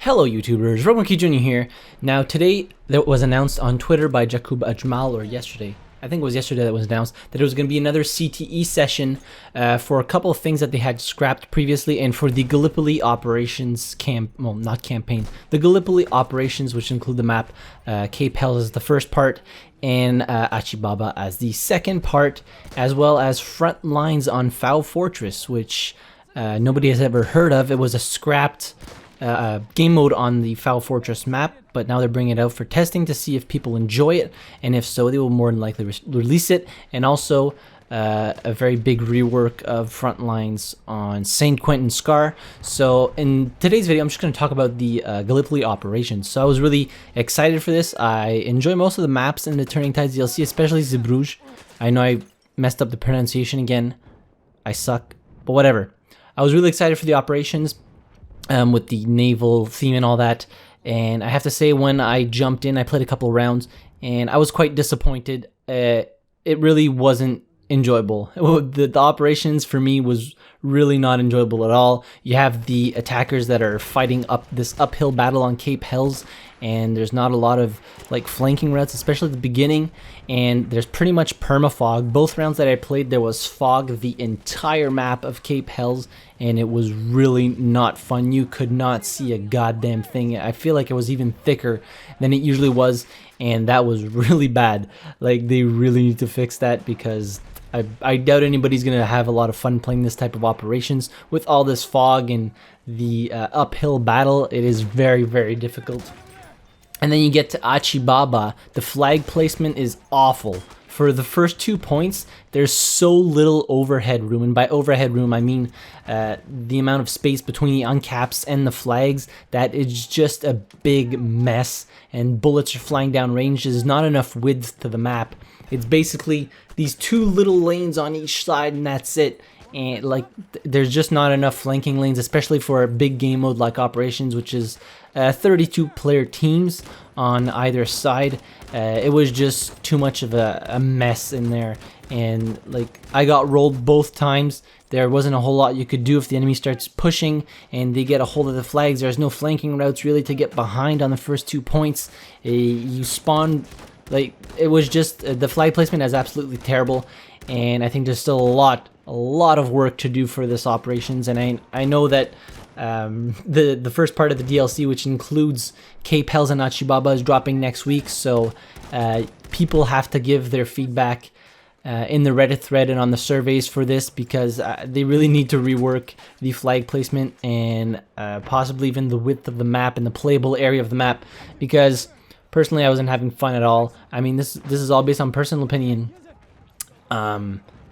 Hello YouTubers, Romanki Jr. here. Now today that was announced on Twitter by Jakub Ajmal, or yesterday, I think it was yesterday that was announced, that there was going to be another CTE session for a couple of things that they had scrapped previously, and for the Gallipoli Operations the Gallipoli Operations, which include the map Cape Helles as the first part, and Achi as the second part, as well as Frontlines on Fao Fortress, which nobody has ever heard of. It was a scrapped game mode on the Fao Fortress map, but now they're bringing it out for testing to see if people enjoy it, and if so, they will more than likely release it. And also a very big rework of Frontlines on St-Quentin Scar. So in today's video, I'm just going to talk about the Gallipoli Operations. So I was really excited for this. I enjoy most of the maps in the Turning Tides DLC, especially Zeebrugge. I know I messed up the pronunciation again. I suck, but whatever. I was really excited for the operations. With the naval theme and all that, and I have to say, when I jumped in, I played a couple of rounds, and I was quite disappointed. It really wasn't enjoyable. The operations for me was really not enjoyable at all. You have the attackers that are fighting up this uphill battle on Cape Helles, and there's not a lot of like flanking routes, especially at the beginning, and there's pretty much perma-fog. Both rounds that I played, there was fog the entire map of Cape Helles, and it was really not fun. You could not see a goddamn thing. I feel like it was even thicker than it usually was, and that was really bad. Like, they really need to fix that, because I doubt anybody's going to have a lot of fun playing this type of operations with all this fog and the uphill battle. It is very, very difficult. And then you get to Achi. The flag placement is awful. For the first 2 points, there's so little overhead room, and by overhead room I mean the amount of space between the uncaps and the flags, that is just a big mess, and bullets are flying down range. There's not enough width to the map. It's basically these two little lanes on each side, and that's it. And like, there's just not enough flanking lanes, especially for a big game mode like Operations, which is 32 player teams on either side. It was just too much of a mess in there, and like, I got rolled both times. There wasn't a whole lot you could do if the enemy starts pushing and they get a hold of the flags. There's no flanking routes really to get behind on the first 2 points. You spawn, like, it was just the flag placement is absolutely terrible, and I think there's still a lot of work to do for this operations. And I know that the first part of the DLC, which includes Cape Helles and Achi, is dropping next week, so people have to give their feedback in the Reddit thread and on the surveys for this, because they really need to rework the flag placement and possibly even the width of the map and the playable area of the map, because personally I wasn't having fun at all. I mean, this is all based on personal opinion.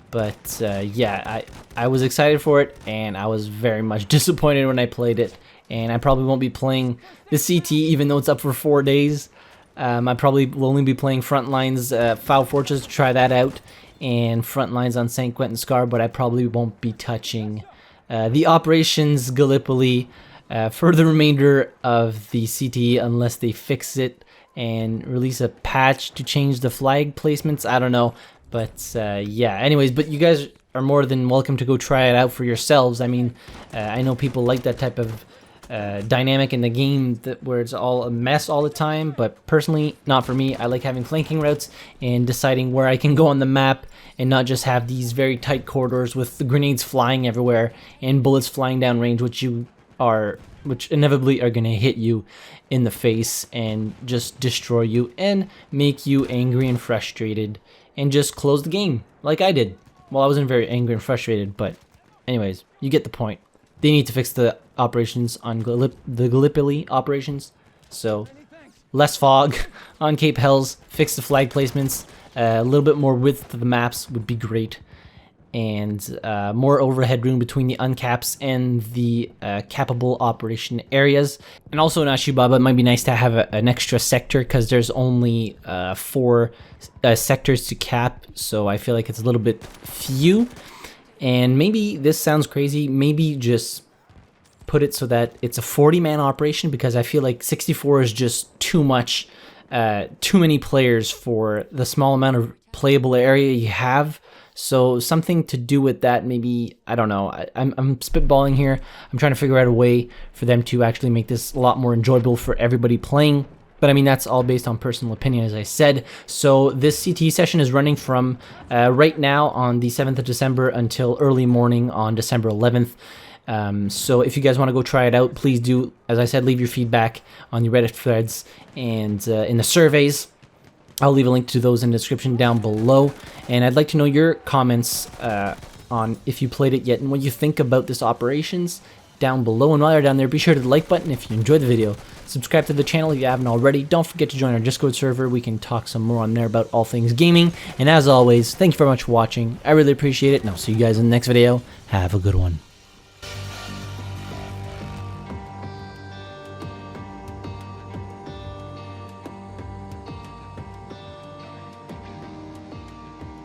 But yeah, I was excited for it, and I was very much disappointed when I played it, and I probably won't be playing the CTE even though it's up for 4 days. I probably will only be playing Frontlines, Fao Fortress to try that out, and Frontlines on St-Quentin Scar, but I probably won't be touching the Operations Gallipoli for the remainder of the CTE unless they fix it and release a patch to change the flag placements. I don't know. But yeah, anyways, but you guys are more than welcome to go try it out for yourselves. I mean, I know people like that type of dynamic in the game where it's all a mess all the time, but personally, not for me. I like having flanking routes and deciding where I can go on the map, and not just have these very tight corridors with the grenades flying everywhere and bullets flying down range, which inevitably are going to hit you in the face and just destroy you and make you angry and frustrated, and just close the game like I did. Well, I wasn't very angry and frustrated, but anyways, you get the point. They need to fix the operations on the Gallipoli Operations. So less fog on Cape Helles, fix the flag placements, a little bit more width to the maps would be great, and more overhead room between the uncaps and the capable operation areas. And also in Achi, it might be nice to have an extra sector, because there's only 4 sectors to cap, so I feel like it's a little bit few. And maybe this sounds crazy, maybe just put it so that it's a 40-man operation, because I feel like 64 is just too much, too many players for the small amount of playable area you have. So something to do with that, maybe, I don't know. I'm spitballing here. I'm trying to figure out a way for them to actually make this a lot more enjoyable for everybody playing. But I mean, that's all based on personal opinion, as I said. So this CTE session is running from right now on the 7th of December until early morning on December 11th. So if you guys want to go try it out, please do. As I said, leave your feedback on your Reddit threads and in the surveys. I'll leave a link to those in the description down below. And I'd like to know your comments on if you played it yet and what you think about this operations down below. And while you're down there, be sure to hit the like button if you enjoyed the video. Subscribe to the channel if you haven't already. Don't forget to join our Discord server. We can talk some more on there about all things gaming. And as always, thank you very much for watching. I really appreciate it. And I'll see you guys in the next video. Have a good one.